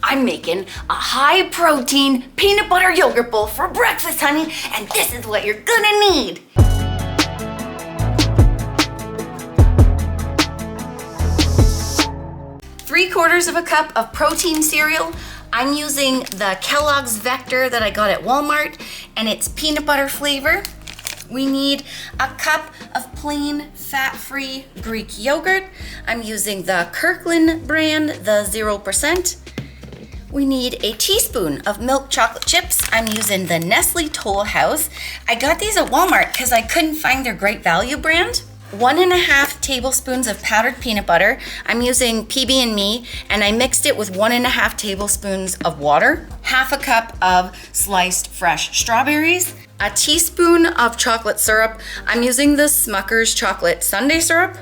I'm making a high protein peanut butter yogurt bowl for breakfast, honey, and this is what you're gonna need. Three-quarters of a cup of protein cereal. I'm using the Kellogg's Vector that I got at Walmart, and it's peanut butter flavor. We need a cup of plain fat-free Greek yogurt. I'm using the Kirkland brand, the 0%. We need a teaspoon of milk chocolate chips. I'm using the Nestle Toll House. I got these at Walmart because I couldn't find their Great Value brand. 1.5 tablespoons of powdered peanut butter. I'm using PB&Me, and I mixed it with 1.5 tablespoons of water. Half a cup of sliced fresh strawberries. A teaspoon of chocolate syrup. I'm using the Smucker's chocolate sundae syrup.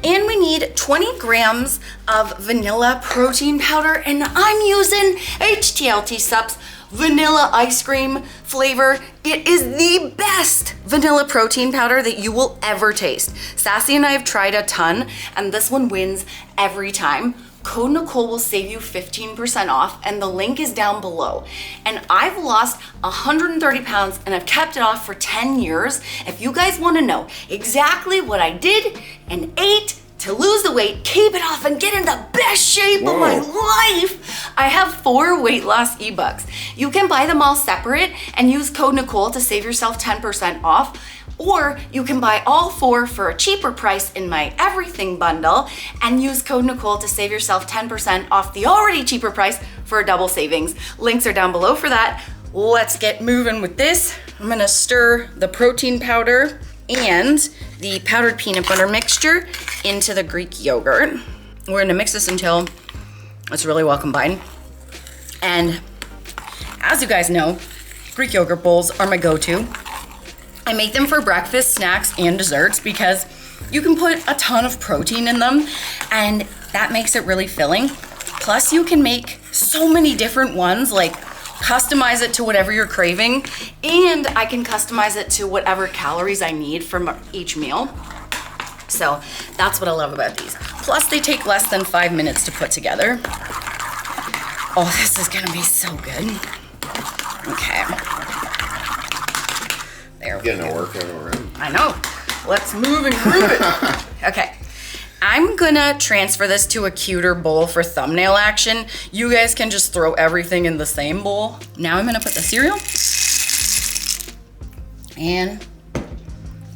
And we need 20 grams of vanilla protein powder, and I'm using HTLT Subs vanilla ice cream flavor. It is the best vanilla protein powder that you will ever taste. Sassy and I have tried a ton, and this one wins every time. Code Nicole will save you 15% off, and the link is down below. And I've lost 130 pounds, and I've kept it off for 10 years. If you guys want to know exactly what I did and ate to lose the weight, keep it off, and get in the best shape of my life, I have 4 weight loss ebooks. You can buy them all separate and use Code Nicole to save yourself 10% off. Or you can buy all 4 for a cheaper price in my everything bundle and use Code Nicole to save yourself 10% off the already cheaper price for a double savings. Links are down below for that. Let's get moving with this. I'm gonna stir the protein powder and the powdered peanut butter mixture into the Greek yogurt. We're gonna mix this until it's really well combined. And as you guys know, Greek yogurt bowls are my go-to. I make them for breakfast, snacks, and desserts because you can put a ton of protein in them, and that makes it really filling. Plus, you can make so many different ones, like customize it to whatever you're craving, and I can customize it to whatever calories I need from each meal. So that's what I love about these. Plus, they take less than 5 minutes to put together. Oh, this is gonna be so good. Okay. There we go. Getting a workout already. I know. Let's move and groove it. Okay. I'm gonna transfer this to a cuter bowl for thumbnail action. You guys can just throw everything in the same bowl. Now I'm gonna put the cereal and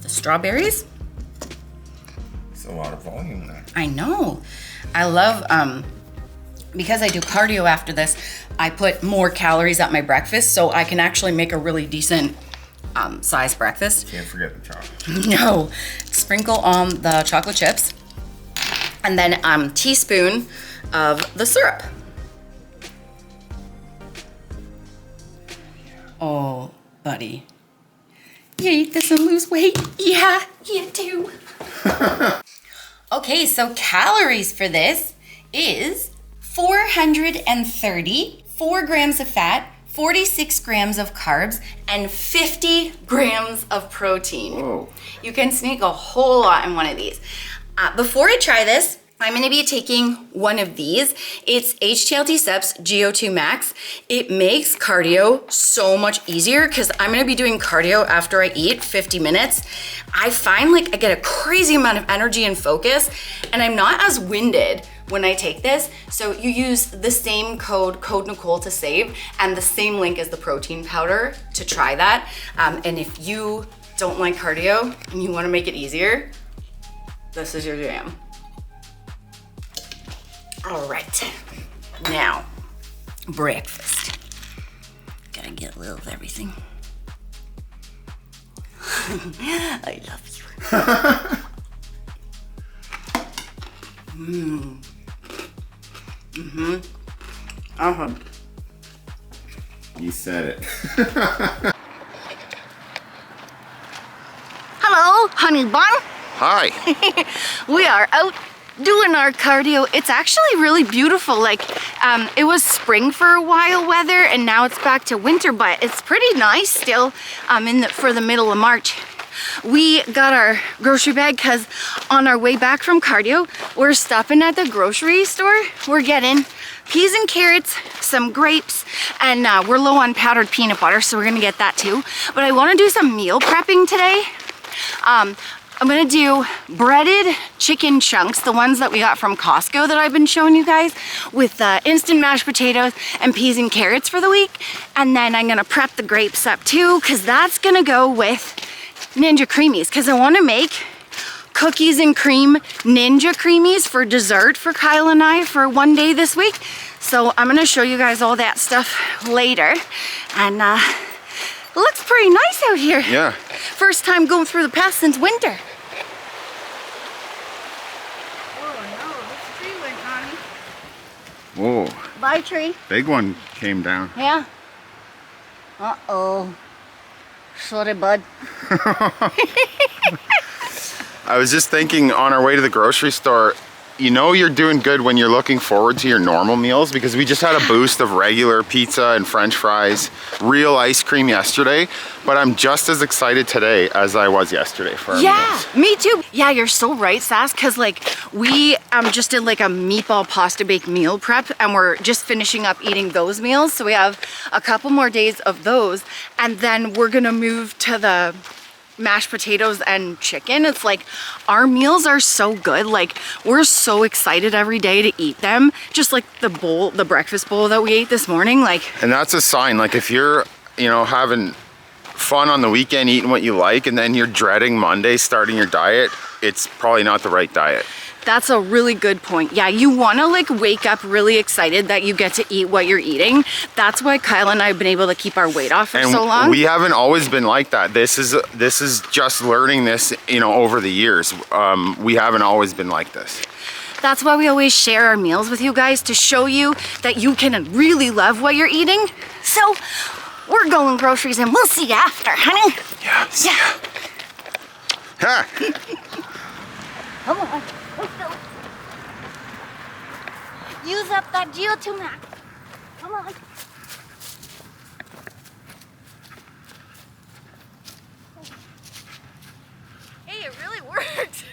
the strawberries. It's a lot of volume there. I know. I love, because I do cardio after this, I put more calories at my breakfast, so I can actually make a really decent size breakfast. Can't forget the chocolate. No. Sprinkle on the chocolate chips. And then teaspoon of the syrup. Oh, buddy. You eat this and lose weight? Yeah, you do. Okay, so calories for this is 430, 4 grams of fat, 46 grams of carbs, and 50 grams of protein. Whoa. You can sneak a whole lot in one of these. Before I try this, I'm gonna be taking one of these. It's HTLT Subs GO2 Max. It makes cardio so much easier because I'm gonna be doing cardio after I eat 50 minutes. I find like I get a crazy amount of energy and focus, and I'm not as winded when I take this. So you use the same code Nicole to save, and the same link as the protein powder to try that. And if you don't like cardio and you wanna make it easier, this is your jam. All right, now, breakfast. Gotta get a little of everything. I love you. You said it. Hello, honey bun. Hi. We are out doing our cardio. It's actually really beautiful. Like, it was spring for a while weather, and now it's back to winter, but it's pretty nice still for the middle of March. We got our grocery bag because on our way back from cardio, we're stopping at the grocery store. We're getting peas and carrots, some grapes, and we're low on powdered peanut butter, so we're gonna get that too. But I wanna do some meal prepping today. I'm gonna do breaded chicken chunks, the ones that we got from Costco that I've been showing you guys, with instant mashed potatoes and peas and carrots for the week. And then I'm gonna prep the grapes up too, because that's gonna go with Ninja Creamies, because I wanna make cookies and cream Ninja Creamies for dessert for Kyle and I for one day this week. So I'm gonna show you guys all that stuff later. And it looks pretty nice out here. Yeah. First time going through the path since winter. Whoa. Bye, tree. Big one came down. Yeah. Uh-oh. Sorry, bud. I was just thinking on our way to the grocery store, you know you're doing good when you're looking forward to your normal meals, because we just had a boost of regular pizza and French fries, real ice cream yesterday, but I'm just as excited today as I was yesterday for our meals. Me too. Yeah, you're so right, Sass, because like we just did like a meatball pasta bake meal prep, and we're just finishing up eating those meals. So we have a couple more days of those, and then we're gonna move to the mashed potatoes and chicken. It's like our meals are so good. Like we're so excited every day to eat them. Just like the breakfast bowl that we ate this morning. Like, And that's a sign, like if you're, you know, having fun on the weekend, eating what you like, and then you're dreading Monday starting your diet, it's probably not the right diet. that's a really good point. Yeah, you want to like wake up really excited that you get to eat what you're eating. That's why Kyle and I have been able to keep our weight off for so long. We haven't always been like that. This is just learning this, you know, over the years. We haven't always been like this. That's why we always share our meals with you guys, to show you that you can really love what you're eating. So we're going groceries and we'll see you after, honey. Yes. Yeah. Ha! Come on, let's go. Use up that geotumac. Come on. Hey, it really worked.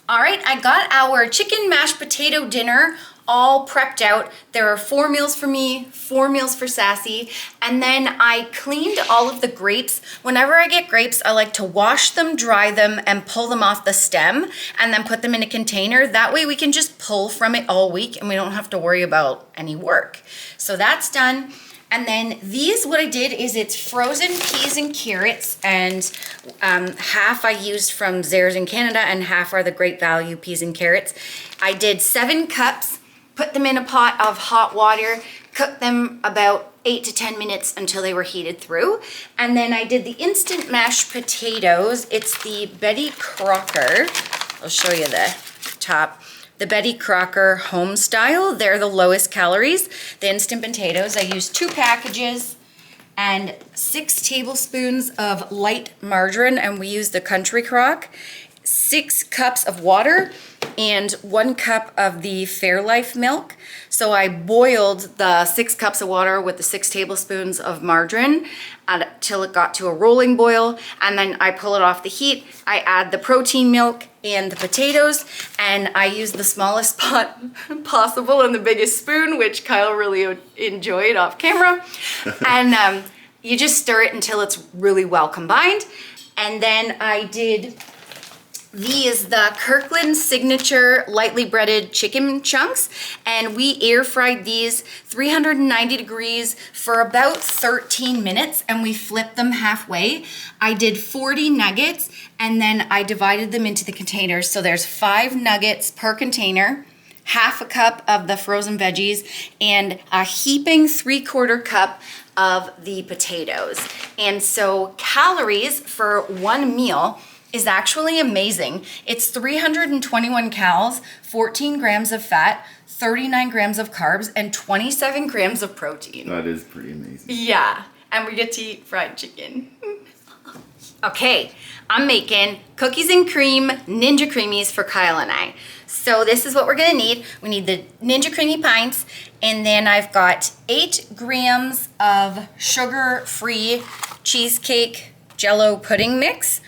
All right, I got our chicken mashed potato dinner all prepped out. There are 4 meals for me, 4 meals for Sassy, and then I cleaned all of the grapes. Whenever I get grapes, I like to wash them, dry them, and pull them off the stem, and then put them in a container. That way we can just pull from it all week and we don't have to worry about any work. So that's done. And then these, what I did is it's frozen peas and carrots, and half I used from Zehrs in Canada and half are the Great Value peas and carrots. I did 7 cups, put them in a pot of hot water, cooked them about 8 to 10 minutes until they were heated through. And then I did the instant mashed potatoes. It's the Betty Crocker. I'll show you the top. The Betty Crocker home style. They're the lowest calories. The instant potatoes, I used 2 packages and 6 tablespoons of light margarine, and we use the Country Crock, 6 cups of water, and 1 cup of the Fairlife milk. So I boiled the 6 cups of water with the 6 tablespoons of margarine until it got to a rolling boil, and then I pull it off the heat. I add the protein milk and the potatoes, and I use the smallest pot possible and the biggest spoon, which Kyle really enjoyed off camera. And you just stir it until it's really well combined. And then I did these, the Kirkland Signature lightly breaded chicken chunks, and we air fried these 390 degrees for about 13 minutes, and we flipped them halfway. I did 40 nuggets, and then I divided them into the containers. So there's 5 nuggets per container, half a cup of the frozen veggies, and a heaping 3/4 cup of the potatoes. And so calories for one meal is actually amazing. It's 321 calories, 14 grams of fat, 39 grams of carbs, and 27 grams of protein. That is pretty amazing. Yeah, and we get to eat fried chicken. Okay, I'm making cookies and cream Ninja Creamies for Kyle and I. So this is what we're gonna need. We need the Ninja Creamy pints, and then I've got 8 grams of sugar-free cheesecake Jell-O pudding mix,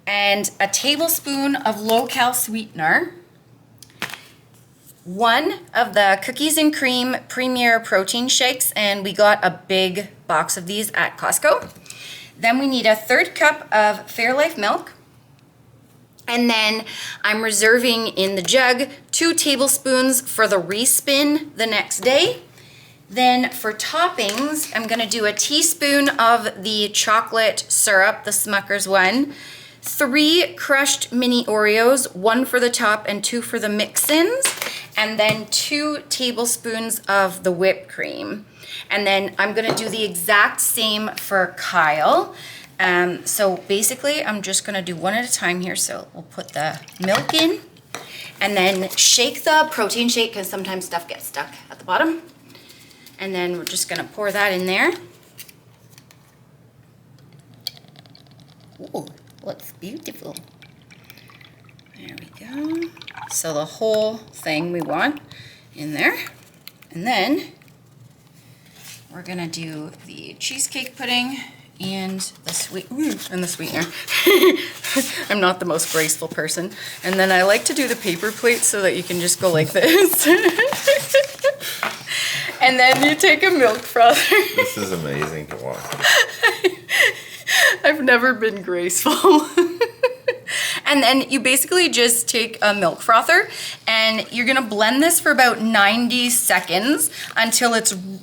and a tablespoon of low-cal sweetener, 1 of the cookies and cream premier protein shakes, and we got a big box of these at Costco. Then we need a 1/3 cup of Fairlife milk. And then I'm reserving in the jug 2 tablespoons for the respin the next day. Then for toppings, I'm gonna do a teaspoon of the chocolate syrup, the Smucker's one, 3 crushed mini Oreos, 1 for the top and 2 for the mix-ins, and then 2 tablespoons of the whipped cream. And then I'm gonna do the exact same for Kyle. So basically I'm just gonna do one at a time here. So we'll put the milk in and then shake the protein shake because sometimes stuff gets stuck at the bottom. And then we're just gonna pour that in there. Ooh, looks beautiful. There we go. So the whole thing we want in there. And then we're gonna do the cheesecake pudding and the sweetener. I'm not the most graceful person. And then I like to do the paper plate so that you can just go like this. And then you take a milk frother. This is amazing to watch. I've never been graceful. And then you basically just take a milk frother and you're gonna blend this for about 90 seconds until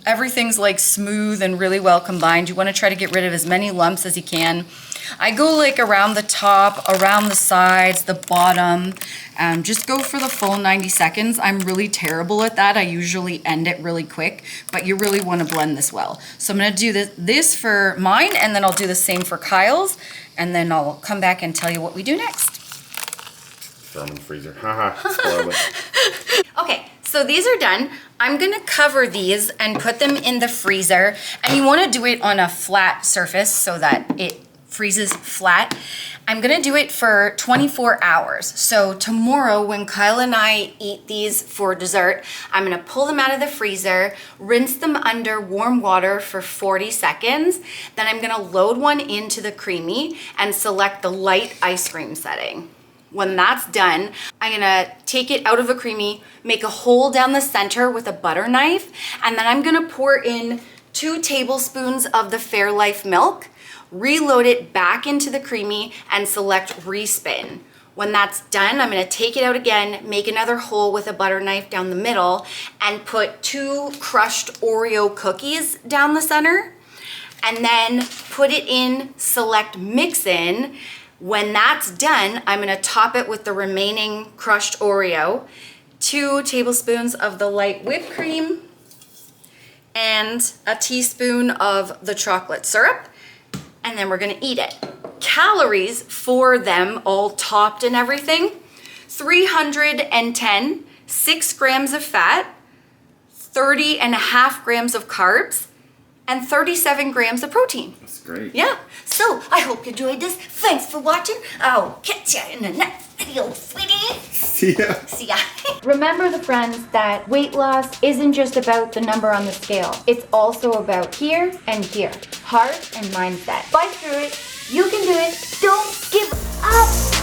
everything's like smooth and really well combined. You wanna try to get rid of as many lumps as you can. I go like around the top, around the sides, the bottom. Just go for the full 90 seconds. I'm really terrible at that. I usually end it really quick, but you really wanna blend this well. So I'm gonna do this for mine, and then I'll do the same for Kyle's, and then I'll come back and tell you what we do next. Throw them in the freezer. Haha, spoil it. Okay, so these are done. I'm gonna cover these and put them in the freezer, and you wanna do it on a flat surface so that it freezes flat. I'm gonna do it for 24 hours. So tomorrow when Kyle and I eat these for dessert, I'm gonna pull them out of the freezer, rinse them under warm water for 40 seconds. Then I'm gonna load one into the creamy and select the light ice cream setting. When that's done, I'm gonna take it out of a creamy, make a hole down the center with a butter knife, and then I'm gonna pour in 2 tablespoons of the Fairlife milk, reload it back into the creamy, and select respin. When that's done, I'm gonna take it out again, make another hole with a butter knife down the middle, and put 2 crushed Oreo cookies down the center, and then put it in, select mix in. When that's done, I'm gonna top it with the remaining crushed Oreo, 2 tablespoons of the light whipped cream, and a teaspoon of the chocolate syrup, and then we're gonna eat it. Calories for them, all topped and everything, 310, 6 grams of fat, 30.5 grams of carbs, and 37 grams of protein. That's great. Yeah, so I hope you enjoyed this. Thanks for watching. I'll catch ya in the next video, sweetie. See ya. See ya. Remember, the friends, that weight loss isn't just about the number on the scale. It's also about here and here. Heart and mindset. Fight through it. You can do it. Don't give up.